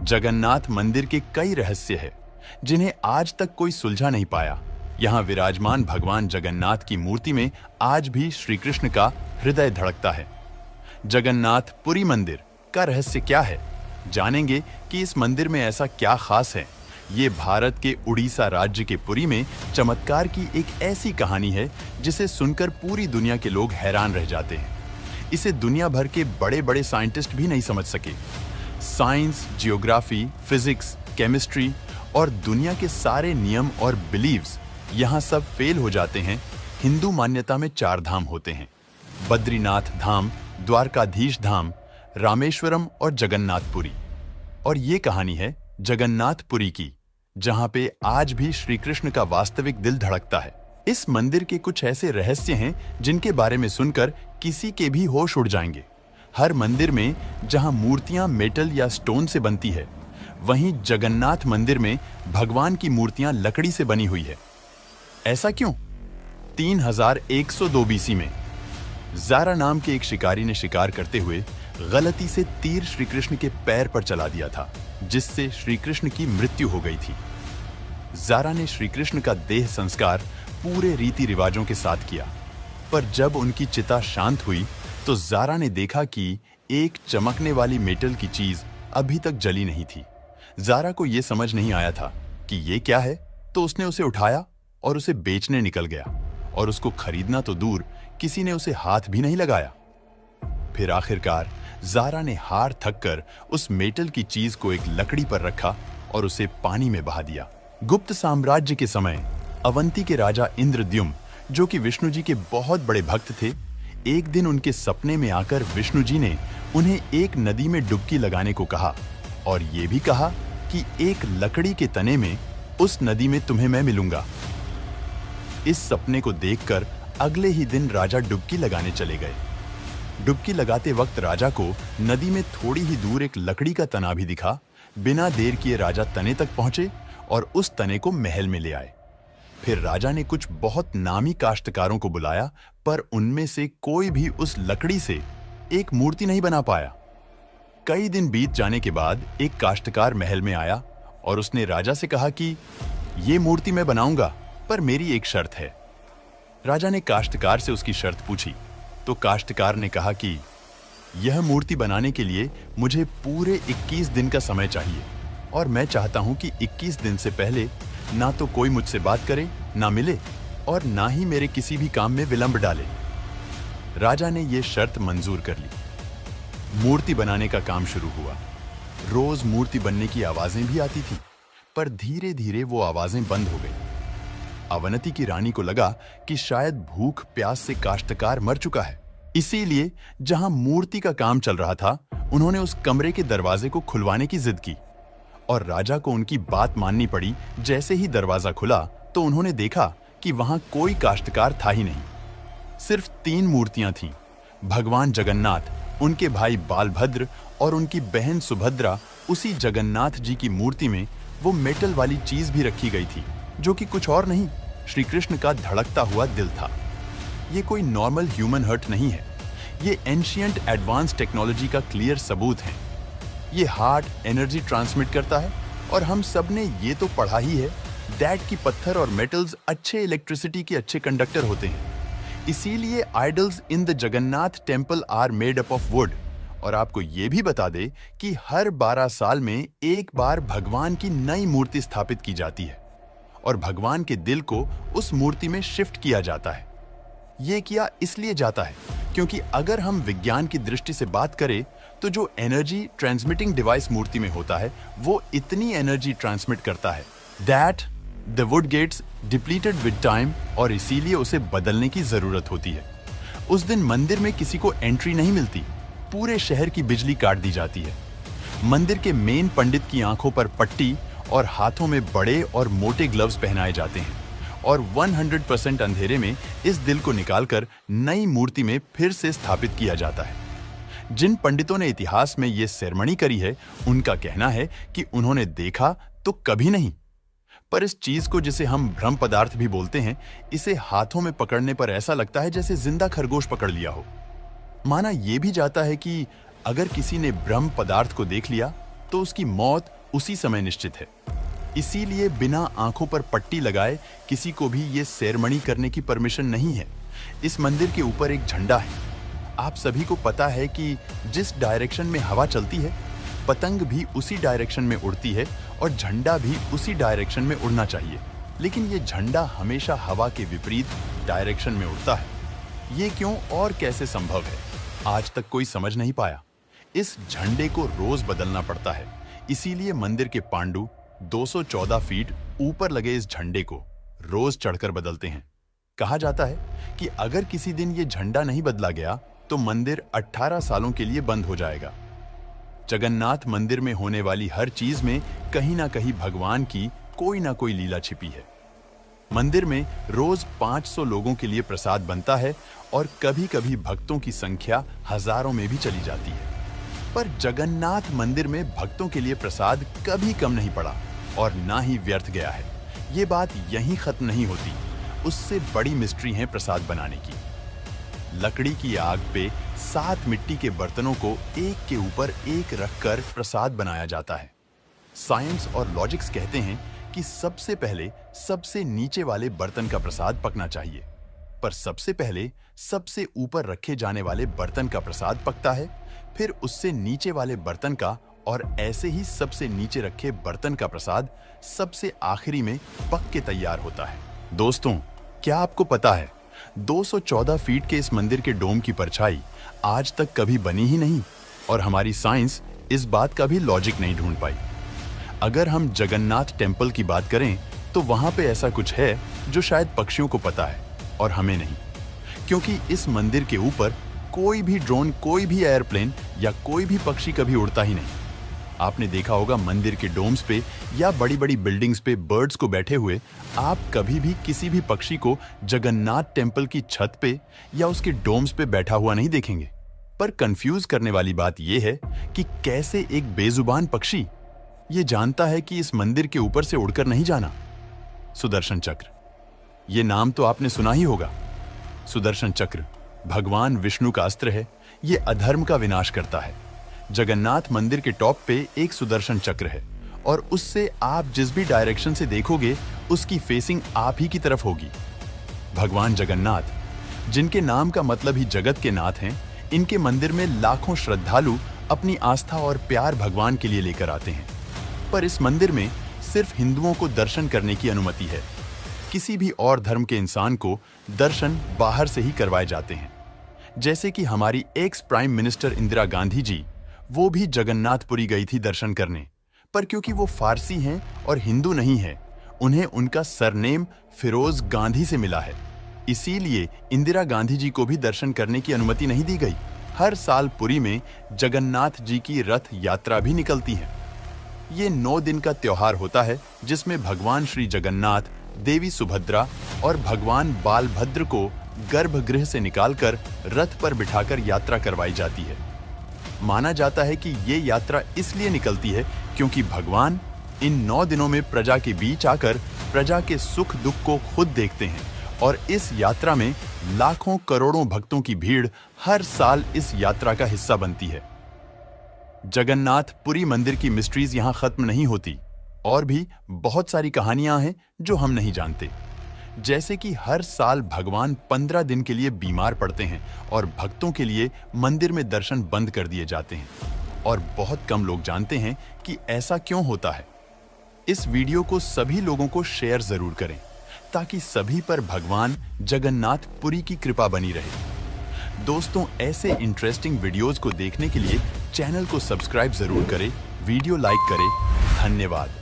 जगन्नाथ मंदिर के कई रहस्य हैं जिन्हें आज तक कोई सुलझा नहीं पाया। यहाँ विराजमान भगवान जगन्नाथ की मूर्ति में आज भी श्री कृष्ण का हृदय धड़कता है। जगन्नाथ पुरी मंदिर का रहस्य क्या है, जानेंगे कि इस मंदिर में ऐसा क्या खास है। ये भारत के उड़ीसा राज्य के पुरी में चमत्कार की एक ऐसी कहानी है जिसे सुनकर पूरी दुनिया के लोग हैरान रह जाते हैं। इसे दुनिया भर के बड़े बड़े साइंटिस्ट भी नहीं समझ सके। साइंस, जियोग्राफी, फिजिक्स, केमिस्ट्री और दुनिया के सारे नियम और बिलीव्स यहाँ सब फेल हो जाते हैं। हिंदू मान्यता में 4 धाम होते हैं: बद्रीनाथ धाम, द्वारकाधीश धाम, रामेश्वरम और जगन्नाथपुरी। और ये कहानी है जगन्नाथपुरी की, जहाँ पे आज भी श्री कृष्ण का वास्तविक दिल धड़कता है। इस मंदिर के कुछ ऐसे रहस्य हैं जिनके बारे में सुनकर किसी के भी होश उड़ जाएंगे। हर मंदिर में जहां मूर्तियां मेटल या स्टोन से बनती है, वहीं जगन्नाथ मंदिर में भगवान की मूर्तियां लकड़ी से बनी हुई है। ऐसा क्यों? 3102 बीसी में ज़ारा नाम के एक शिकारी ने शिकार करते हुए गलती से तीर श्री कृष्ण के पैर पर चला दिया था, जिससे श्री कृष्ण की मृत्यु हो गई थी। ज़ारा ने श्री कृष्ण का देह संस्कार पूरे रीति रिवाजों के साथ किया, पर जब उनकी चिता शांत हुई तो ज़ारा ने देखा कि एक चमकने वाली मेटल की चीज अभी तक जली नहीं थी। ज़ारा को यह समझ नहीं आया था कि ये क्या है, तो उसने उसे उठाया और उसे बेचने निकल गया, और उसको खरीदना तो दूर, किसी ने उसे हाथ भी नहीं लगाया। फिर आखिरकार ज़ारा ने हार थककर उस मेटल की चीज को एक लकड़ी पर रखा और उसे पानी में बहा दिया। गुप्त साम्राज्य के समय अवंती के राजा इंद्रद्युम्न, जो कि विष्णु जी के बहुत बड़े भक्त थे, एक दिन उनके सपने में आकर विष्णु जी ने उन्हें एक नदी में डुबकी लगाने को कहा, और ये भी कहा कि एक लकड़ी के तने में उस नदी में तुम्हें मैं मिलूंगा। इस सपने को देखकर अगले ही दिन राजा डुबकी लगाने चले गए। डुबकी लगाते वक्त राजा को नदी में थोड़ी ही दूर एक लकड़ी का तना भी दिखा। बिना देर किए राजा तने तक पहुंचे और उस तने को महल में ले आए। फिर राजा ने कुछ बहुत नामी काश्तकारों को बुलाया, पर उनमें से कोई भी उस लकड़ी से एक मूर्ति नहीं बना पाया। कई दिन बीत जाने के बाद एक काश्तकार महल में आया और उसने राजा से कहा कि ये मूर्ति मैं बनाऊंगा, पर मेरी एक शर्त है। राजा ने काश्तकार से उसकी शर्त पूछी, तो काश्तकार ने कहा कि यह मूर्ति बनाने के लिए मुझे पूरे 21 दिन का समय चाहिए, और मैं चाहता हूं कि 21 दिन से पहले ना तो कोई मुझसे बात करे, ना मिले, और ना ही मेरे किसी भी काम में विलंब डाले। राजा ने यह शर्त मंजूर कर ली। मूर्ति बनाने का काम शुरू हुआ। रोज मूर्ति बनने की आवाजें भी आती थी, पर धीरे धीरे वो आवाजें बंद हो गई। अवंती की रानी को लगा कि शायद भूख प्यास से काश्तकार मर चुका है। इसीलिए जहां मूर्ति का काम चल रहा था, उन्होंने उस कमरे के दरवाजे को खुलवाने की जिद की, और राजा को उनकी बात माननी पड़ी। जैसे ही दरवाजा खुला तो उन्होंने देखा कि वहां कोई काश्तकार था ही नहीं। सिर्फ 3 मूर्तियां थीं: भगवान जगन्नाथ, उनके भाई बालभद्र और उनकी बहन सुभद्रा। उसी जगन्नाथ जी की मूर्ति में वो मेटल वाली चीज भी रखी गई थी, जो कि कुछ और नहीं, श्री कृष्ण का धड़कता हुआ दिल था। ये कोई नॉर्मल ह्यूमन हार्ट नहीं है, ये एंशिएंट एडवांस टेक्नोलॉजी का क्लियर सबूत है। ये हार्ट एनर्जी ट्रांसमिट करता है, और हम सब ने ये तो पढ़ा ही है दैट कि पत्थर और मेटल्स अच्छे इलेक्ट्रिसिटी के अच्छे कंडक्टर होते हैं। इसीलिए idols in the Jagannath temple are made up of wood. और आपको ये भी बता दे कि हर 12 साल में एक बार भगवान की नई मूर्ति स्थापित की जाती है, और भगवान के दिल को उस मूर्ति में शिफ्ट किया जाता है। ये किया इसलिए जाता है क्योंकि अगर हम विज्ञान की दृष्टि से बात करें, तो जो एनर्जी ट्रांसमिटिंग डिवाइस मूर्ति में होता है, वो इतनी एनर्जी ट्रांसमिट करता है that the wood gets depleted with time, और इसीलिए उसे बदलने की जरूरत होती है। उस दिन मंदिर में किसी को एंट्री नहीं मिलती, पूरे शहर की बिजली काट दी जाती है। मंदिर के मेन पंडित की आंखों पर पट्टी और हाथों में बड़े और मोटे ग्लव्स पहनाए जाते हैं, और 100% अंधेरे में इस दिल को निकालकर नई मूर्ति में फिर से स्थापित किया जाता है। जिन पंडितों ने इतिहास में यह सेरेमनी करी है, उनका कहना है कि उन्होंने देखा तो कभी नहीं, पर इस चीज को, जिसे हम ब्रह्म पदार्थ भी बोलते हैं, इसे हाथों में पकड़ने पर ऐसा लगता है जैसे जिंदा खरगोश पकड़ लिया हो। माना यह भी जाता है कि अगर किसी ने ब्रह्म पदार्थ को देख लिया तो उसकी मौत उसी समय निश्चित है। इसीलिए बिना आंखों पर पट्टी लगाए किसी को भी ये सेरेमनी करने की परमिशन नहीं है। इस मंदिर के ऊपर एक झंडा है। आप सभी को पता है कि जिस डायरेक्शन में हवा चलती है, पतंग भी उसी डायरेक्शन में उड़ती है और झंडा भी उसी डायरेक्शन में उड़ना चाहिए। लेकिन ये झंडा हमेशा हवा के विपरीत डायरेक्शन में उड़ता है। ये क्यों और कैसे संभव है, आज तक कोई समझ नहीं पाया। इस झंडे को रोज बदलना पड़ता है। इसीलिए मंदिर के पांडु 214 फीट ऊपर लगे इस झंडे को रोज चढ़कर बदलते हैं। कहा जाता है कि अगर किसी दिन ये झंडा नहीं बदला गया तो मंदिर 18 सालों के लिए बंद हो जाएगा। जगन्नाथ मंदिर में होने वाली हर चीज में कहीं ना कहीं भगवान की कोई ना कोई लीला छिपी है। मंदिर में रोज 500 लोगों के लिए प्रसाद बनता है और कभी कभी भक्तों की संख्या हजारों में भी चली जाती है। पर जगन्नाथ मंदिर में भक्तों के लिए प्रसाद कभी कम नहीं पड़ा और ना ही व्यर्थ गया है। ये बात यहीं खत्म नहीं होती, उससे बड़ी मिस्ट्री है प्रसाद बनाने की। लकड़ी की आग पे 7 मिट्टी के बर्तनों को एक के ऊपर एक रखकर प्रसाद बनाया जाता है। साइंस और लॉजिक्स कहते हैं कि सबसे पहले सबसे नीचे वाले बर्तन का प्रसाद पकना चाहिए, पर सबसे पहले सबसे ऊपर रखे जाने वाले बर्तन का प्रसाद पकता है, फिर उससे नीचे वाले बर्तन का, और ऐसे ही सबसे नीचे रखे बर्तन का प्रसाद सबसे आखिरी में पक के तैयार होता है। दोस्तों, क्या आपको पता है 214 फीट के इस मंदिर के डोम की परछाई आज तक कभी बनी ही नहीं, और हमारी साइंस इस बात का भी लॉजिक नहीं ढूंढ पाई। अगर हम जगन्नाथ टेम्पल की बात करें तो वहां पे ऐसा कुछ है जो शायद पक्षियों को पता है और हमें नहीं, क्योंकि इस मंदिर के ऊपर कोई भी ड्रोन, कोई भी एयरप्लेन या कोई भी पक्षी कभी उड़ता ही नहीं। आपने देखा होगा मंदिर के डोम्स पे या बड़ी बड़ी बिल्डिंग्स पे बर्ड्स को बैठे हुए, आप कभी भी किसी भी पक्षी को जगन्नाथ टेम्पल की छत पे या उसके डोम्स पे बैठा हुआ नहीं देखेंगे। पर कंफ्यूज करने वाली बात यह है कि कैसे एक बेजुबान पक्षी ये जानता है कि इस मंदिर के ऊपर से उड़कर नहीं जाना। सुदर्शन चक्र, ये नाम तो आपने सुना ही होगा। सुदर्शन चक्र भगवान विष्णु का अस्त्र है। ये अधर्म का विनाश करता है। जगन्नाथ मंदिर के टॉप पे एक सुदर्शन चक्र है और उससे आप जिस भी डायरेक्शन से देखोगे उसकी फेसिंग आप ही की तरफ होगी। भगवान जगन्नाथ, जिनके नाम का मतलब ही जगत के नाथ हैं, इनके मंदिर में लाखों श्रद्धालु अपनी आस्था और प्यार भगवान के लिए लेकर आते हैं। पर इस मंदिर में सिर्फ हिंदुओं को दर्शन करने की अनुमति है। किसी भी और धर्म के इंसान को दर्शन बाहर से ही करवाए जाते हैं। जैसे कि हमारी ex prime minister Indira Gandhi ji, वो भी जगन्नाथपुरी गई थी दर्शन करने, पर क्योंकि वो फारसी हैं और हिंदू नहीं है, उन्हें उनका सरनेम फिरोज गांधी से मिला है। इसीलिए इंदिरा गांधी जी को भी दर्शन करने की अनुमति नहीं दी गई। हर साल पुरी में जगन्नाथ जी की रथ यात्रा भी निकलती है। ये 9 दिन का त्योहार होता है जिसमें भगवान श्री जगन्नाथ, देवी सुभद्रा और भगवान बालभद्र को गर्भगृह से निकालकर रथ पर बिठाकर यात्रा करवाई जाती है। माना जाता है कि ये यात्रा इसलिए निकलती है क्योंकि भगवान इन 9 दिनों में प्रजा के बीच आकर प्रजा के सुख दुख को खुद देखते हैं, और इस यात्रा में लाखों करोड़ों भक्तों की भीड़ हर साल इस यात्रा का हिस्सा बनती है। जगन्नाथ पुरी मंदिर की मिस्ट्रीज यहां खत्म नहीं होती, और भी बहुत सारी कहानियां हैं जो हम नहीं जानते। जैसे कि हर साल भगवान 15 दिन के लिए बीमार पड़ते हैं और भक्तों के लिए मंदिर में दर्शन बंद कर दिए जाते हैं, और बहुत कम लोग जानते हैं कि ऐसा क्यों होता है। इस वीडियो को सभी लोगों को शेयर जरूर करें ताकि सभी पर भगवान जगन्नाथ पुरी की कृपा बनी रहे। दोस्तों, ऐसे इंटरेस्टिंग वीडियोस को देखने के लिए चैनल को सब्सक्राइब जरूर करें, वीडियो लाइक करें। धन्यवाद।